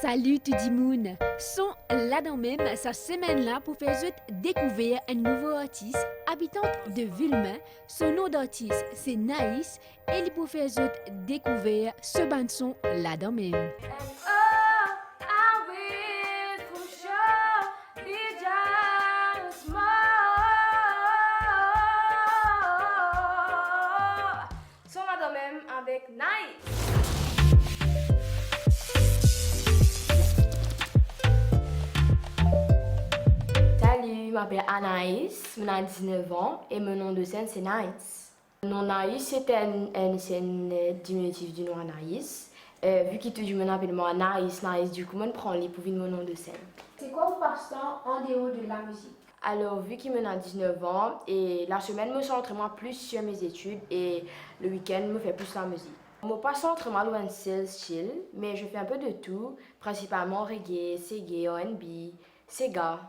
Salut tout le monde! Sont là dans même cette semaine-là pour faire découvrir un nouveau artiste habitante de Villemain. Son nom d'artiste c'est Naïs et il pour faire découvrir ce bande son là dans même. Sont là dans même avec Naïs. Salut, je m'appelle Anaïs, j'ai 19 ans et mon nom de scène c'est Naïs. Le nom Naïs c'est un diminutif du nom Anaïs. Vu qu'il tout le monde appelle moi Naïs, du coup je prends les pour mon nom de scène. C'est quoi vos passe-temps en dehors de la musique? Alors vu qu'il me 19 ans et la semaine me centre moi plus sur mes études et le week-end me fait plus la musique. Mon passe-temps entre moi loin c'est chill, mais je fais un peu de tout, principalement reggae, reggae, R&B, Sega.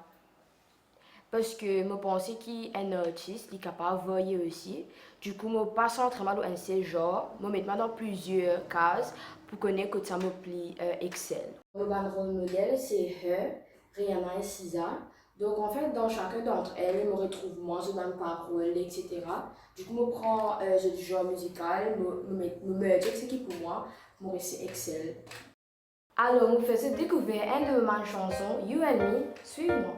Parce que je pense qu'un artiste est capable de voyer aussi. Du coup, je passe entre moi dans ces genres, je mets dans plusieurs cases pour connaître que ça me plie Excel. Mon rôle modèle, c'est Her, Rihanna et SZA. Donc en fait, dans chacun d'entre elles, je me retrouve moi, je donne parole, etc. Du coup, je prends le genre musical, je me dis ce qui est pour moi, je reste Excel. Alors, je fais découvrir une de mes chansons, You and Me, suivez-moi.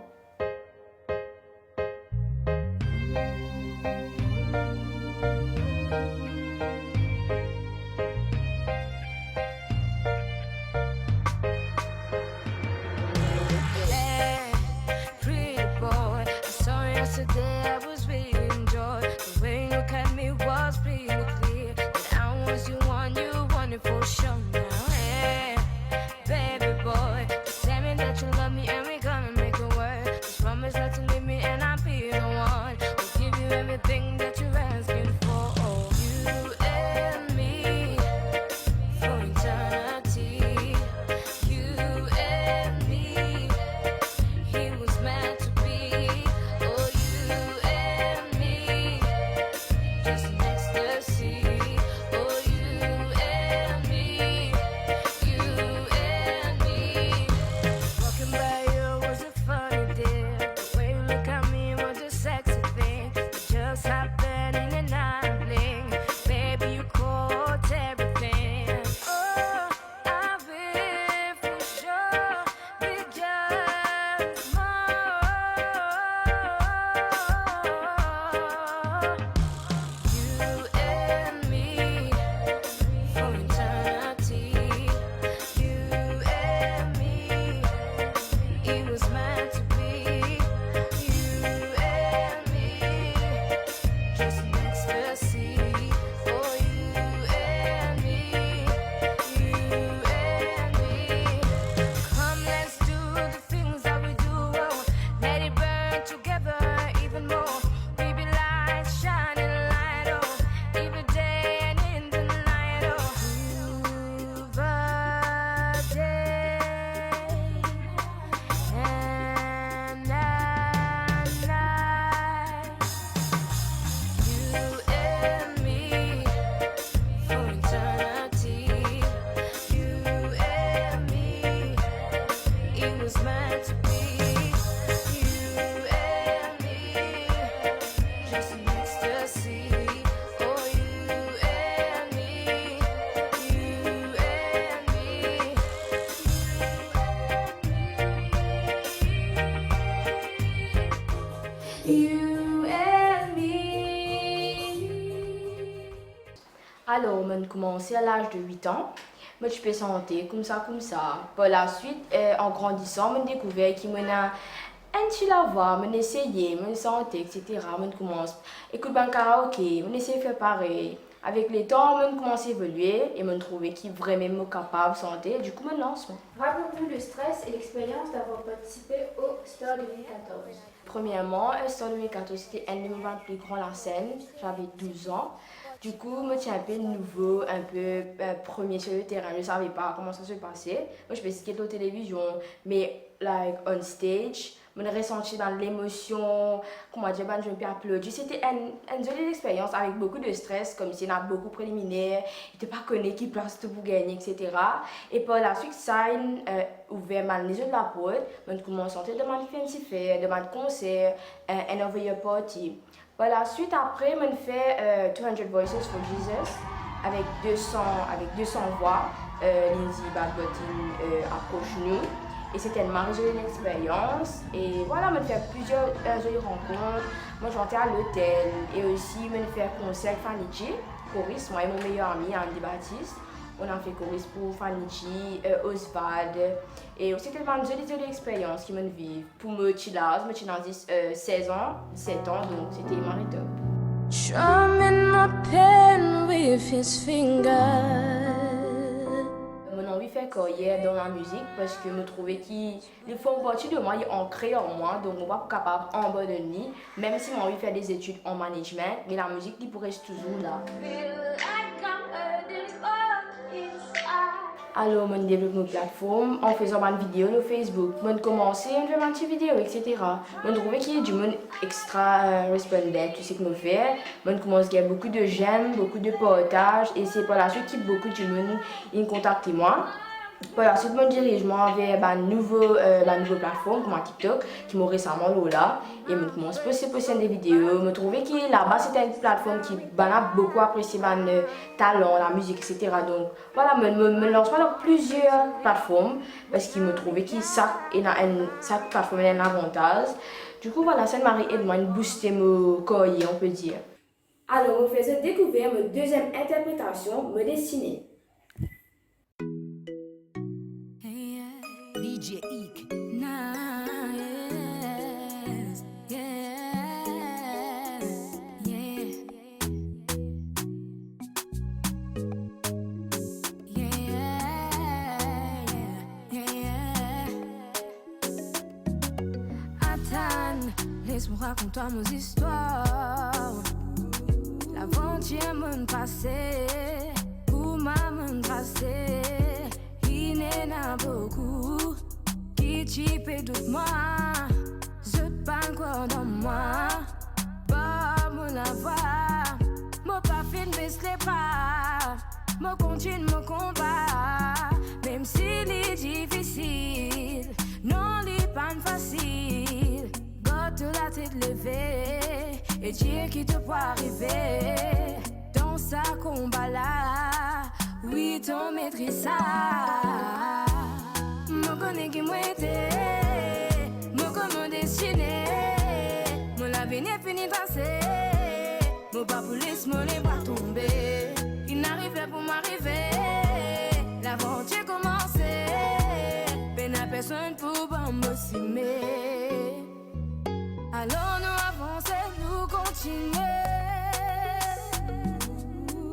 Yesterday I was really enjoyed. The way you look at me was pretty clear that I was the one you wanted for sure now. Hey, baby boy, just tell me that you love me and we're gonna make it work. Just promise not to leave me and I'll be the one. We'll give you everything that you're asking for. You and me for eternity. You and me, he was meant to be. You and me. Alors, on a commencé à l'âge de 8 ans. Moi, je peux chanter comme ça, comme ça. Par la suite, en grandissant, on a découvert qu'il y a un petit la voix, on a essayé, on a chanté, etc. On commence à écouter un karaoké, on essaie de faire pareil. Avec le temps, on commence à évoluer et on a trouvé qu'il est vraiment capable de chanter. Du coup, on lance. Raconte-nous le stress et l'expérience d'avoir participé au Star 2014. Premièrement, Star 2014, c'était un de mes plus grands la scène. J'avais 12 ans. Du coup, moi, j'étais un peu nouveau, un peu premier sur le terrain. Je ne savais pas comment ça se passait. Moi, je faisais la télévision, mais like, on stage, je ressenti dans l'émotion, comment dire, je me suis applaudi. C'était une jolie expérience avec beaucoup de stress, comme si on a beaucoup préliminaires, il ne pas connu qui place tout pour gagner, etc. Et par la suite, ça a ouvert les yeux de la porte. Je commence à faire des festivals, des concerts, un overhead party. Par la suite, après, je fais 200 Voices for Jesus avec 200 voix. Lindsay Bagbotin approche nous. Et c'était une jolie expérience. Et voilà, je fais plusieurs jolies rencontres. Moi, je rentre à l'hôtel. Et aussi, je fais un concert avec Fanny, choriste, moi et mon meilleur ami, Andy Baptiste. On a fait choriste pour Fanny, Oswald. Et c'était une jolie expérience qui m'a vécu. Pour me chillaz, 16 ans, 7 ans, donc c'était mon top. Strumming my pen with his fingers. Mon envie de faire carrière dans la musique parce que je trouvais qu'ils font partie de moi, ils ancrés en moi, donc je ne suis pas capable d'abandonner, même si j'ai envie de faire des études en management, mais la musique qui pourrait être toujours là. Alors, je développe une plateforme en faisant des vidéos sur Facebook. Je commence à faire des petites vidéos, etc. Je trouvais qu'il y a du monde extra répondant, tout ce que je fais. Je commence à avoir beaucoup de j'aime, beaucoup de partages. Et c'est par la suite que beaucoup de monde me contactent moi. Par la suite, je me dirige vers une nouvelle plateforme comme TikTok qui m'a récemment là. Et je commence à poster des vidéos. Je trouvais que là-bas, c'était une plateforme qui a beaucoup apprécié mon talent, la musique, etc. Donc voilà, je me lance dans plusieurs plateformes parce que je trouvais que chaque plateforme a un avantage. Du coup, voilà, ça m'a aidé à booster mon carrière, on peut dire. Alors, je faisais découvrir ma deuxième interprétation, me dessiner. DJ Eek. Nah, yeah, yeah, yeah. Attends, laisse-moi raconter nos histoires. L'aventure m'en passé, pour ma m'en passé. Il n'y en a beaucoup qui chipent doucement. Je ne pas encore dans moi. Pas mon avoir. Mon pas fin baisse les pas. Mon continue mon combat. Même s'il est difficile, non, il n'est pas facile. Garde la tête levée et dire qui te peut arriver. Dans sa combat là, oui, ton maîtrise ça. Mon connaît qui m'a été, mon comment destiné. Mon avenir fini passé. Mon pas pour laisser mon les bras tomber. Il n'arrivait pour m'arriver. L'aventure commencé. Peine à personne pour m'embosser. Alors nous avançons, nous continuons.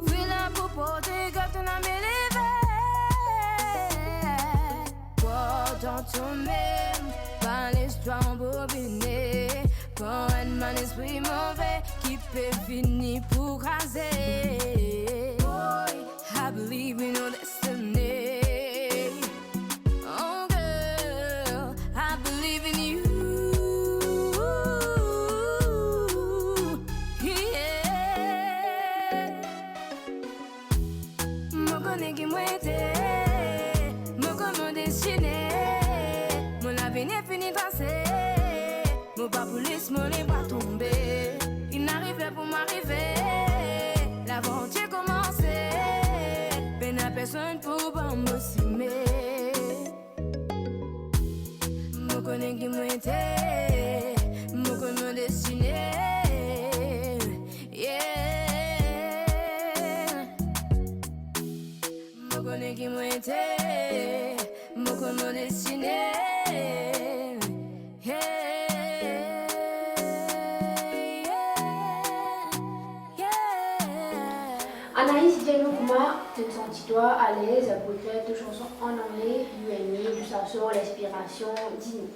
Villa pour porter quand on a mis les verres. Dans ton même, par l'histoire embobinée. Pour un man esprit mauvais qui peut finir pour craser. Boy, I believe in your destiny. Oh girl, I believe in you. Yeah. Mon connaît qui m'a été, mon comment destiné. Mon avenir fini passé. Mon pas pour laisser mon les bras tomber. Il n'arrivait pour m'arriver. L'aventure commencé. Peine à personne pour m'embosser. Mon connaît qui m'a été. Mon comment destiné. Yeah. Mon connaît qui m'a été. Mon comment destiné. Yeah. Anaïs, dis-nous comment te sens-tu à l'aise pour faire tes chansons en anglais, UNI, du chanson, l'inspiration, dis-nous.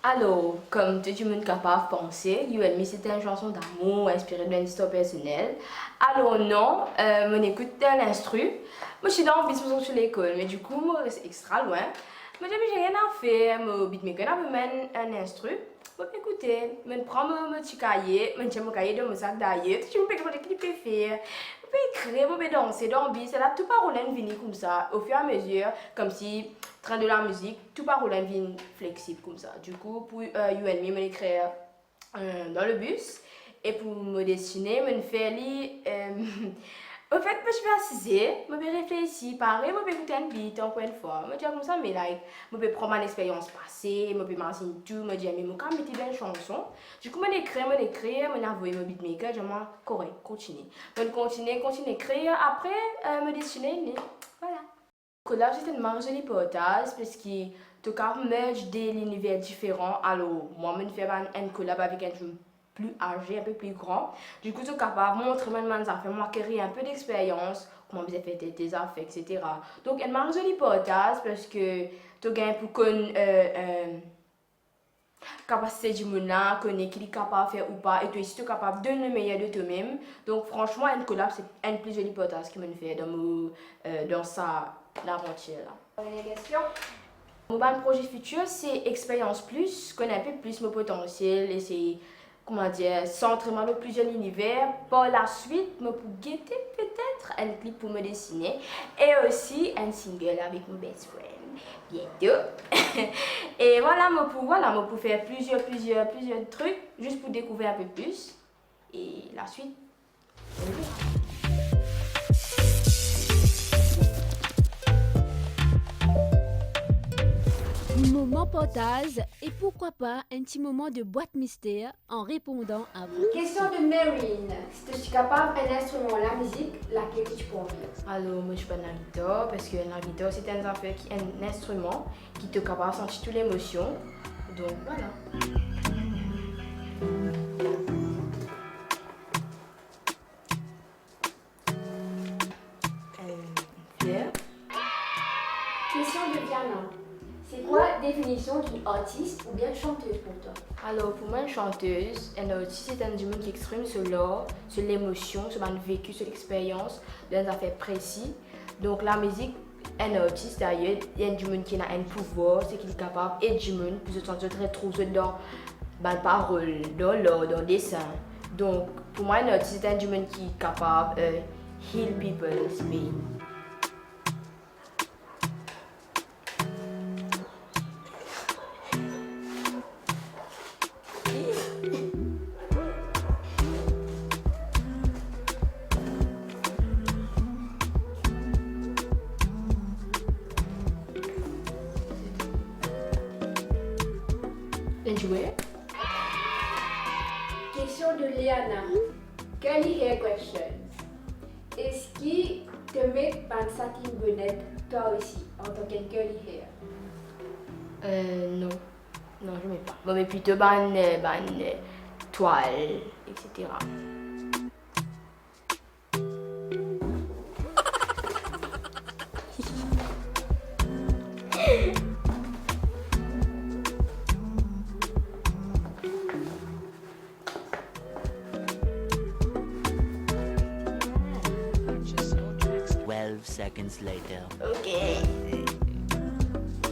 Alors, comme tout le monde est capable de penser, You and Me c'était une chanson d'amour inspirée d'une histoire personnelle. Alors non, on écoute l'instru. Moi je suis dans le business sur l'école, mais du coup moi c'est extra loin. Moi j'ai rien à faire, mon beatmaker a même un instru. Moi écoutez, je prends mon petit cahier, je tiens mon cahier dans mon sac d'ailleurs, je me fais des clips faire. Je peux écrire, je peux danser dans le beat, c'est là tout parole vient comme ça, au fur et à mesure, comme si train de la musique, tout parole vient flexible comme ça. Du coup, pour You and Me, je l'écris dans le bus et pour me dessiner, je fais en fait, je suis assise, je vais réfléchir, pareil, je vais écouter un beat encore une fois. Je dis comme ça, mais like, je vais prendre mon expérience passée, je vais m'imaginer tout, je dis, mais je vais mettre une chanson. Du coup, je vais écrire, je vais envoyer mon beatmaker, je vais correct, continuer. Je vais continuer à écrire, après, me dessiner, voilà. Le collage est tellement joli portage parce que tu peux merge des univers différents. Alors, moi, je fais un collab avec un jeu plus âgé, un peu plus grand. Du coup, tu es capable de montrer mes affaires, m'acquérir un peu d'expérience, comment vous avez fait tes affaires, etc. Donc, elle m'a joli portage parce que tu gagnes pour connaître capacité du monde là, connaître qui est capable de faire ou pas, et toi aussi tu es capable de donner le meilleur de toi-même. Donc, franchement, un collab, c'est un plus joli portage que je fais dans sa l'aventure là. Première question. Mon projet futur, c'est expérience plus, connaître un peu plus mon potentiel, essayer comment dire, centrer dans plusieurs univers. Par la suite, je peux guetter peut-être un clip pour me dessiner et aussi un single avec mon best friend bientôt. Et voilà, je peux faire plusieurs trucs juste pour découvrir un peu plus. Et la suite, on verra. Moment portage et pourquoi pas un petit moment de boîte mystère en répondant à vous. Question de Marine. Si tu es capable d'un instrument, la musique, laquelle tu peux en faire? Alors, moi je suis pas la guitare parce que la guitare c'est un instrument qui te capable de sentir toutes les émotions. Donc voilà. Pierre. Question de Diana. C'est quoi la définition d'une artiste ou bien chanteuse pour toi? Alors, pour moi, une chanteuse, un artiste, c'est un monde qui exprime sur l'art, sur l'émotion, sur le vécu, sur l'expérience d'un affaire précis. Donc, la musique, un artiste d'ailleurs, il y a un monde qui a un pouvoir, c'est qu'il est capable et du monde pour se sentir très trouvé dans la parole, dans l'art, dans le dessin. Donc, pour moi, un artiste, c'est un monde qui est capable de heal people's pain. Jouer. Question de Liana. Curly hair question. Est-ce qu'il te met une satin bonnette, toi aussi, en tant que curly hair? Non. Non, je ne mets pas. Bon, mais plutôt toile, etc. Seconds later. Ok.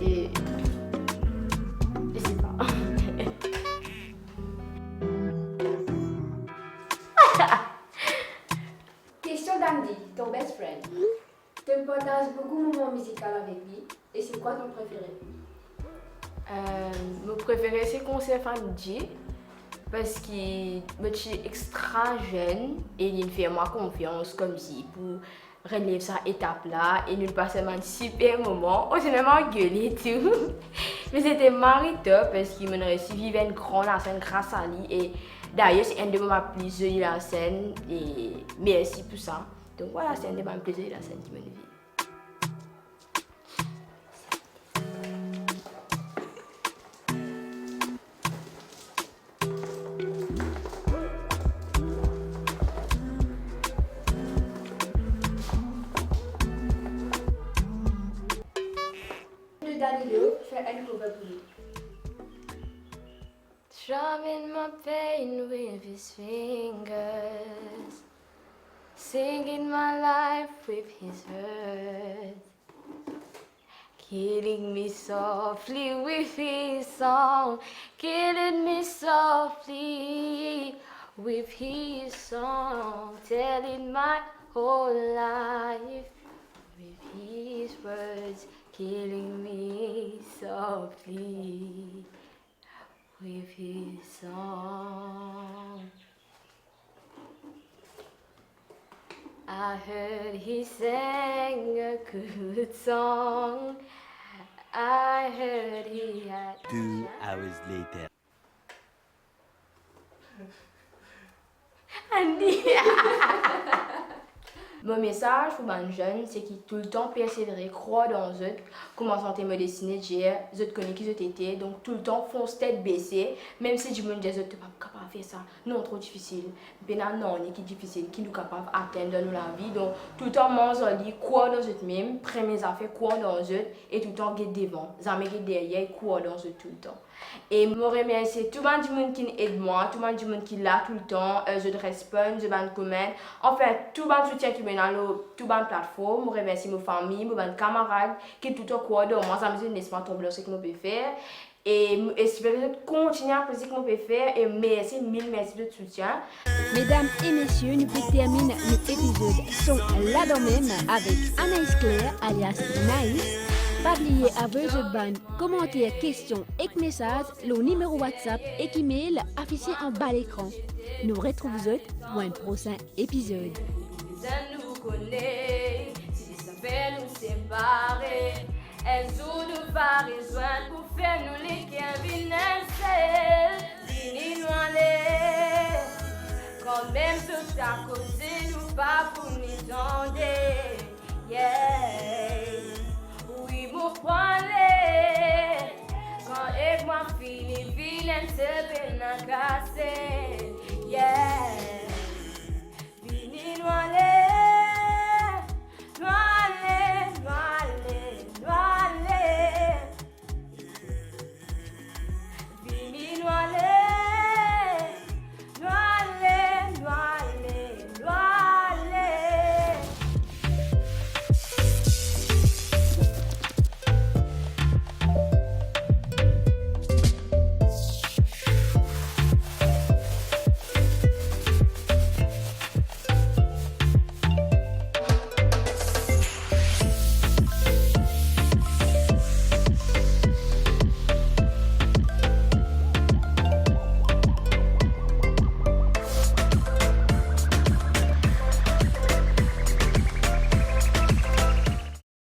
Et... je sais pas. Question d'Andy, ton best friend. Tu partages beaucoup de moments musicaux avec lui. Et c'est quoi ton préféré? Mon préféré c'est concert famille parce qu'il est extra jeune et il fait moi confiance comme si pour relève cette étape là et nous passons un super moment. On s'est même engueulé et tout. Mais c'était marrant parce qu'il m'a réussi à vivre une grande scène grâce à lui. Et d'ailleurs, c'est un de mes plus jolis la scène. Et merci pour ça. Donc voilà, c'est un de mes plus jolis la scène qui m'a vécu. Danilo fait un cover pour lui. Drumming my pain with his fingers, singing my life with his hurt, killing me softly with his song, killing me softly with his song, telling my whole life with his words, killing me softly with his song. I heard he sang a good song. I heard he had 2 hours later. Andy. Mon message pour les jeunes, c'est qu'ils tout le temps persévérer, croire dans eux, commencer à me dessiner, dire, eux connaissent qui eux étaient, donc tout le temps fonce tête baissée, même si du monde dit, eux pas capable de faire ça, non trop difficile, ben non, on est qui difficile, qui nous capable d'atteindre dans la vie, donc tout le temps manger dit, croire dans eux même, prendre mes affaires, croire dans eux, et tout le temps guetter devant, jamais guetter derrière, croire dans eux tout le temps. Et je remercie tout le monde qui aide moi, tout le monde qui est là tout le temps, je réponds, je me commente, enfin tout le soutien qui me donne tout le plateforme, je remercie mes familles, mes camarades qui tout le temps croient dans moi, ça me dit laisse-moi tomber dans ce que je peux faire. Et je vais continuer à faire ce que je peux faire et merci, mille merci de soutien. Mesdames et messieurs, nous pouvons terminer l'épisode sont là dans même avec Anaïs Claire, alias Naïs. Pas oublier à votre bande, commentaires, questions et messages, le numéro WhatsApp et email affiché en bas à l'écran. Nous retrouvons pour un prochain épisode. Nous connaît, si ça fait nous séparer, elles ont nous pas rejoindre pour faire nous les quinvinancelles, fini nous aller. Quand même tout à cause nous pas pour nous tendre, yeah. Oui, mon poilet, quand et moi fini, vilaine se peine à casser, yeah.